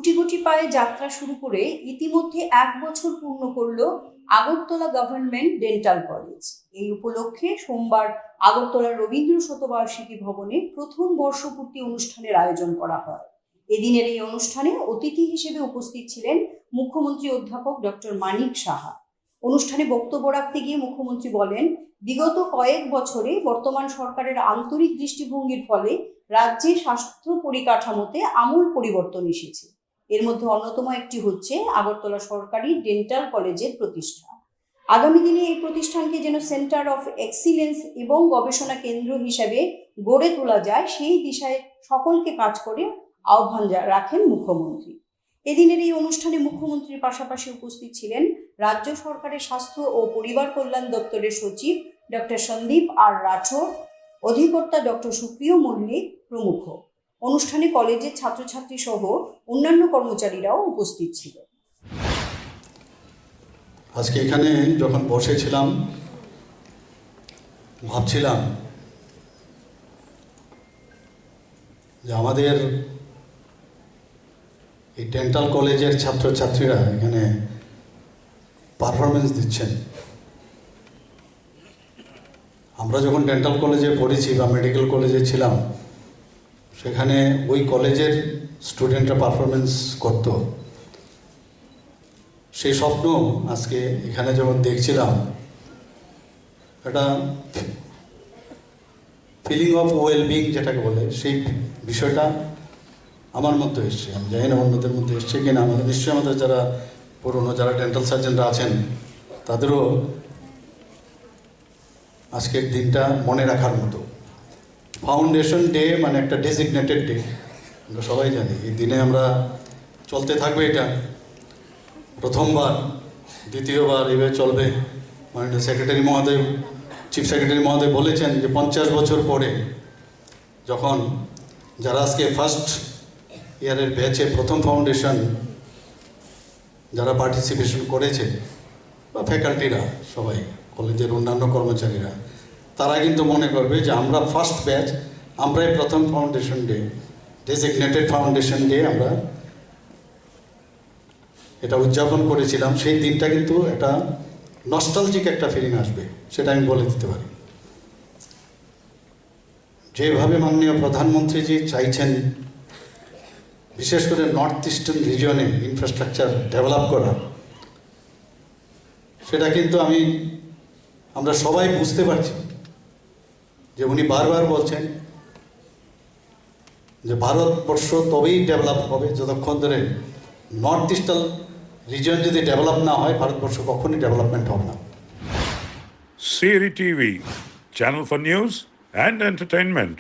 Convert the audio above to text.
গুটি গুটি পায়ে যাত্রা শুরু করে ইতিমধ্যে 1 বছর পূর্ণ করল আগরতলা গভর্নমেন্ট ডেন্টাল কলেজ। এই উপলক্ষে সোমবার আগরতলার রবীন্দ্র শতবার্ষিকী ভবনে প্রথম বর্ষপূর্তি অনুষ্ঠানের আয়োজন করা হয়। এদিনের এই অনুষ্ঠানে অতিথি হিসেবে উপস্থিত ছিলেন মুখ্যমন্ত্রী অধ্যাপক ডক্টর মানিক সাহা। অনুষ্ঠানে বক্তব্য রাখতে গিয়ে মুখ্যমন্ত্রী বলেন, বিগত কয়েক বছরে বর্তমান সরকারের আন্তরিক দৃষ্টিভঙ্গির ফলে রাজ্যে স্বাস্থ্য পরিকাঠামোতে আমূল পরিবর্তন এসেছে। এর মধ্যে অন্যতম একটি হচ্ছে আগরতলা সরকারি ডেন্টাল কলেজের প্রতিষ্ঠা। আগামী দিনে এই প্রতিষ্ঠানকে যেন সেন্টার অফ এক্সিলেন্স এবং গবেষণা কেন্দ্র হিসাবে গড়ে তোলা যায়, সেই দিশায় সকলকে কাজ করে আহ্বান রাখেন মুখ্যমন্ত্রী। এদিনের এই অনুষ্ঠানে মুখ্যমন্ত্রীর পাশাপাশি উপস্থিত ছিলেন রাজ্য সরকারের স্বাস্থ্য ও পরিবার কল্যাণ দপ্তরের সচিব ডক্টর সন্দীপ আর রাঠোর, অধিকর্তা ডক্টর সুপ্রিয় মল্লিক প্রমুখ। অনুষ্ঠানে কলেজের ছাত্রছাত্রী সহ অন্যান্য কর্মচারীরাও উপস্থিত ছিল। আজকে এখানে যখন বসেছিলাম ভাবছিলাম যে আমাদের এই ডেন্টাল কলেজের ছাত্রছাত্রীরা এখানে পারফরমেন্স দিচ্ছেন। আমরা যখন ডেন্টাল কলেজে পড়েছি বা মেডিকেল কলেজে ছিলাম, সেখানে ওই কলেজের স্টুডেন্টরা পারফরমেন্স করত। সেই স্বপ্ন আজকে এখানে যখন দেখছিলাম, একটা ফিলিং অফ ওয়েলবিং যেটাকে বলে, সেই বিষয়টা আমার মধ্যে এসছে। আমি জানি না অন্যদের মধ্যে এসছে কিনা। আমাদের নিশ্চয়ই আমাদের যারা পুরনো যারা ডেন্টাল সার্জনরা আছেন তাদেরও আজকের দিনটা মনে রাখার মতো। ফাউন্ডেশন ডে মানে একটা ডেজিগনেটেড ডে, আমরা সবাই জানি। এই দিনে আমরা চলতে থাকবে, এটা প্রথমবার, দ্বিতীয়বার এভাবে চলবে। মাননীয় সেক্রেটারি মহোদয়, চিফ সেক্রেটারি মহোদয় বলেছেন যে 50 বছর পরে যখন যারা আজকে ফার্স্ট ইয়ারের ব্যাচে প্রথম ফাউন্ডেশন যারা পার্টিসিপেশন করেছে বা ফ্যাকাল্টিরা সবাই, কলেজের অন্যান্য কর্মচারীরা, তারা কিন্তু মনে করবে যে আমরা ফার্স্ট ব্যাচ, আমরাই প্রথম foundation day, designated foundation day আমরা এটা উদযাপন করেছিলাম। সেই দিনটা কিন্তু একটা নস্টালজিক একটা ফিলিং আসবে, সেটা আমি বলে দিতে পারি। যেভাবে মাননীয় প্রধানমন্ত্রীজি চাইছেন বিশেষ করে নর্থ ইস্টার্ন রিজিয়নে ইনফ্রাস্ট্রাকচার ডেভেলপ করা, সেটা কিন্তু আমরা সবাই বুঝতে পারছি যে উনি বারবার বলছেন যে ভারতবর্ষ তবেই ডেভেলপ হবে যতক্ষণ ধরে নর্থ ইস্টার্ন রিজিয়ন যদি ডেভেলপ না হয়, ভারতবর্ষ কখনই ডেভেলপমেন্ট হবে না। Siri TV, channel for news and entertainment.